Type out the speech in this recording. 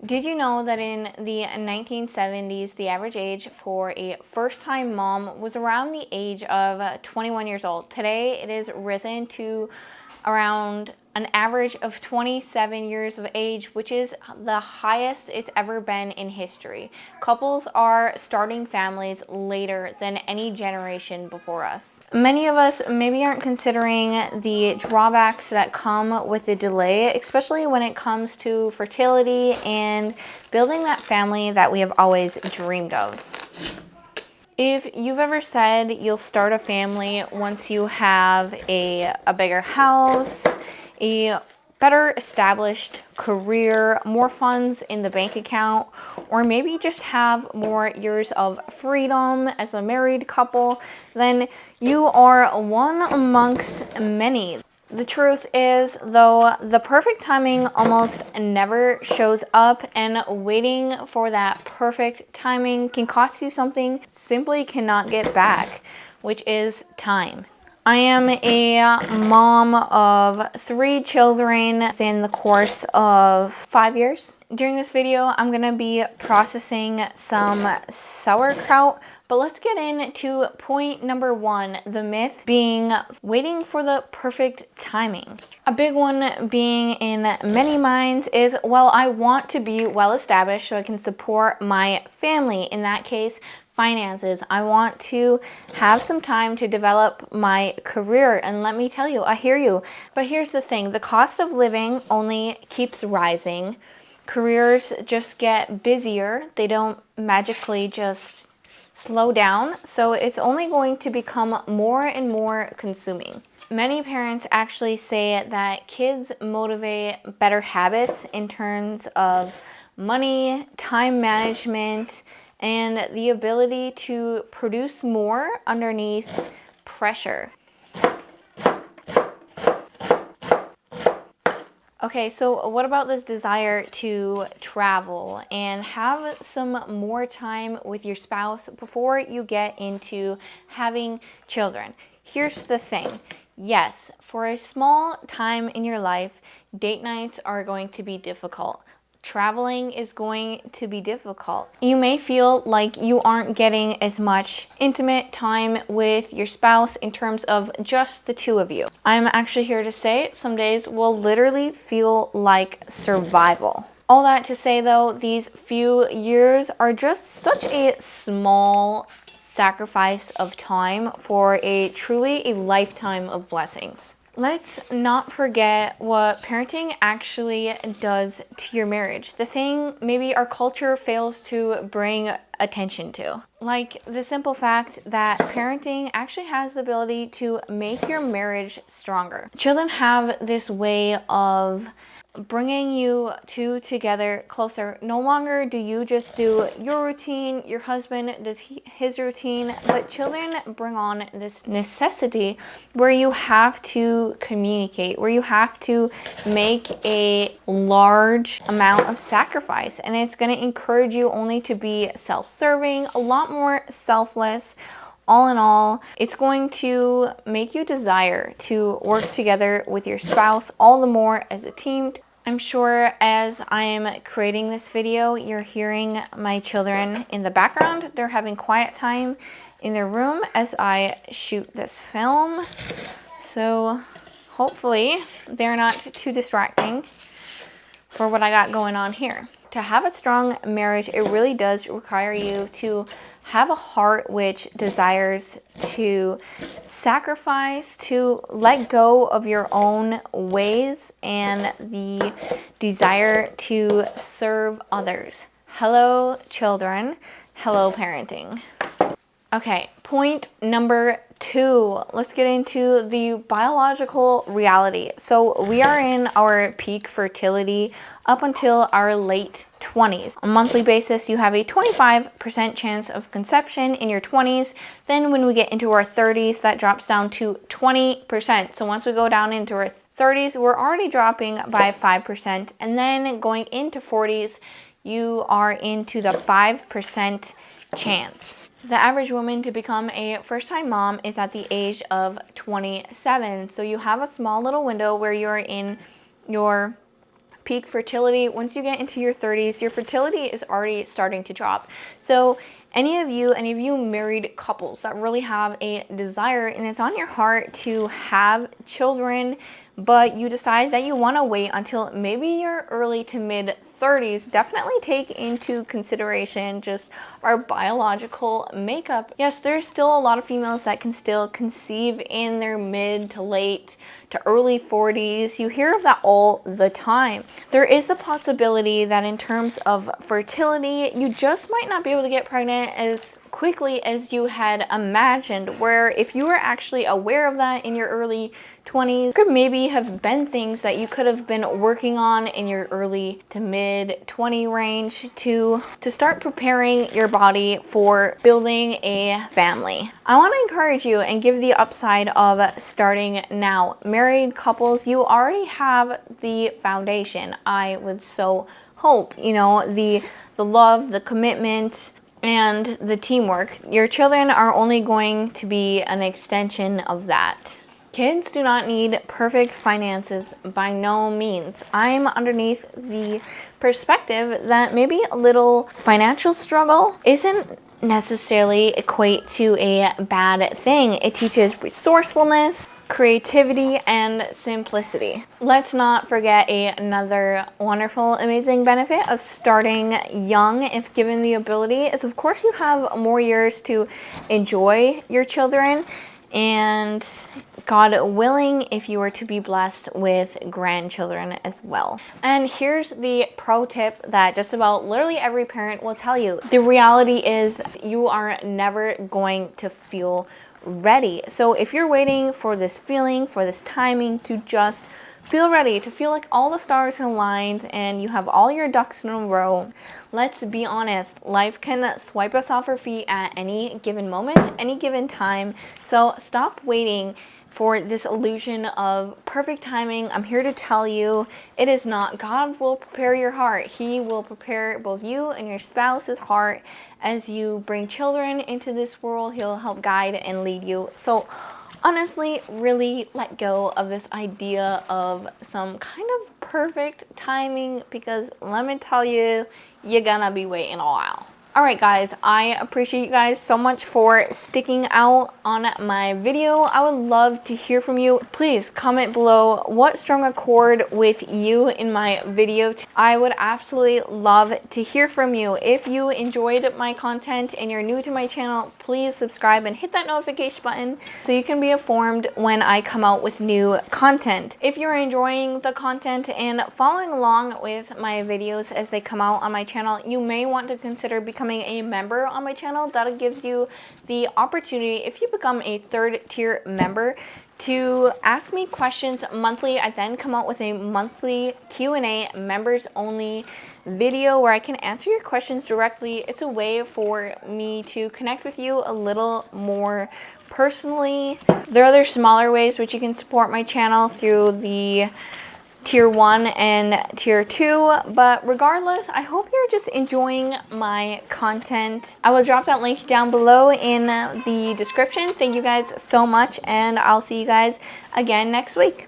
Did you know that in the 1970s, the average age for a first-time mom was around the age of 21 years old? Today, it is risen to around an average of 27 years of age, which is the highest it's ever been in history. Couples are starting families later than any generation before us. Many of us maybe aren't considering the drawbacks that come with the delay, especially when it comes to fertility and building that family that we have always dreamed of. If you've ever said you'll start a family once you have a bigger house, a better established career, more funds in the bank account, or maybe just have more years of freedom as a married couple, then you are one amongst many. The truth is, though, the perfect timing almost never shows up, and waiting for that perfect timing can cost you something simply cannot get back, which is time. I am a mom of 3 children within the course of 5 years. During this video, I'm gonna be processing some sauerkraut, but let's get into point number 1, the myth being waiting for the perfect timing. A big one being in many minds is, well, I want to be well established so I can support my family. In that case, finances. I want to have some time to develop my career, and let me tell you, I hear you. But here's the thing, the cost of living only keeps rising. Careers just get busier. They don't magically just slow down, so it's only going to become more and more consuming. Many parents actually say that kids motivate better habits in terms of money, time management, and the ability to produce more underneath pressure. Okay, so what about this desire to travel and have some more time with your spouse before you get into having children? Here's the thing. Yes, for a small time in your life, date nights are going to be difficult. Traveling is going to be difficult. You may feel like you aren't getting as much intimate time with your spouse in terms of just the two of you. I'm actually here to say some days will literally feel like survival. All that to say though, these few years are just such a small sacrifice of time for a truly a lifetime of blessings. Let's not forget what parenting actually does to your marriage. The thing maybe our culture fails to bring attention to. Like the simple fact that parenting actually has the ability to make your marriage stronger. Children have this way of bringing you two together closer. No longer do you just do your routine, your husband does his routine, but children bring on this necessity where you have to communicate, where you have to make a large amount of sacrifice, and it's going to encourage you only to be self-serving, a lot more selfless. All in all, it's going to make you desire to work together with your spouse all the more as a team. I'm sure as I am creating this video, you're hearing my children in the background. They're having quiet time in their room as I shoot this film. So hopefully they're not too distracting for what I got going on here. To have a strong marriage, it really does require you to have a heart which desires to sacrifice, to let go of your own ways, and the desire to serve others. Hello, children. Hello, parenting. Okay, point number 2. Let's get into the biological reality. So we are in our peak fertility up until our late 20s. On a monthly basis, you have a 25% chance of conception in your 20s. Then when we get into our 30s, that drops down to 20%. So once we go down into our 30s, we're already dropping by 5%. And then going into 40s, you are into the 5% chance. The average woman to become a first-time mom is at the age of 27. So you have a small little window where you're in your peak fertility. Once you get into your 30s, your fertility is already starting to drop. So any of you married couples that really have a desire and it's on your heart to have children, but you decide that you want to wait until maybe your early to mid 30s, definitely take into consideration just our biological makeup. Yes, there's still a lot of females that can still conceive in their mid to late to early 40s. You hear of that all the time. There is the possibility that in terms of fertility, you just might not be able to get pregnant as quickly as you had imagined, where if you were actually aware of that in your early 20s, could maybe have been things that you could have been working on in your early to mid 20 range to start preparing your body for building a family. I want to encourage you and give the upside of starting now. Married couples, you already have the foundation. I would so hope, the love, the commitment, and the teamwork. Your children are only going to be an extension of that. Kids do not need perfect finances by no means. I'm underneath the perspective that maybe a little financial struggle isn't necessarily equate to a bad thing. It teaches resourcefulness, creativity, and simplicity. Let's not forget another wonderful, amazing benefit of starting young, if given the ability, is of course you have more years to enjoy your children, and God willing, if you were to be blessed with grandchildren as well. And here's the pro tip that just about literally every parent will tell you. The reality is you are never going to feel ready. So if you're waiting for this feeling, for this timing to just feel ready, to feel like all the stars are aligned and you have all your ducks in a row, let's be honest, life can swipe us off our feet at any given moment, any given time. So stop waiting for this illusion of perfect timing. I'm here to tell you it is not. God will prepare your heart. He will prepare both you and your spouse's heart as you bring children into this world. He'll help guide and lead you. So honestly, really let go of this idea of some kind of perfect timing, because let me tell you, you're gonna be waiting a while. All right, guys, I appreciate you guys so much for sticking out on my video. I would love to hear from you. Please comment below what strung a chord with you in my video. I would absolutely love to hear from you. If you enjoyed my content and you're new to my channel, please subscribe and hit that notification button so you can be informed when I come out with new content. If you're enjoying the content and following along with my videos as they come out on my channel, you may want to consider becoming a member on my channel. That gives you the opportunity, if you become a third tier member, to ask me questions monthly. I then come out with a monthly Q&A, members only video where I can answer your questions directly. It's a way for me to connect with you a little more personally. There are other smaller ways which you can support my channel through the Tier 1 and Tier 2, but regardless, I hope you're just enjoying my content. I will drop that link down below in the description. Thank you guys so much, and I'll see you guys again next week.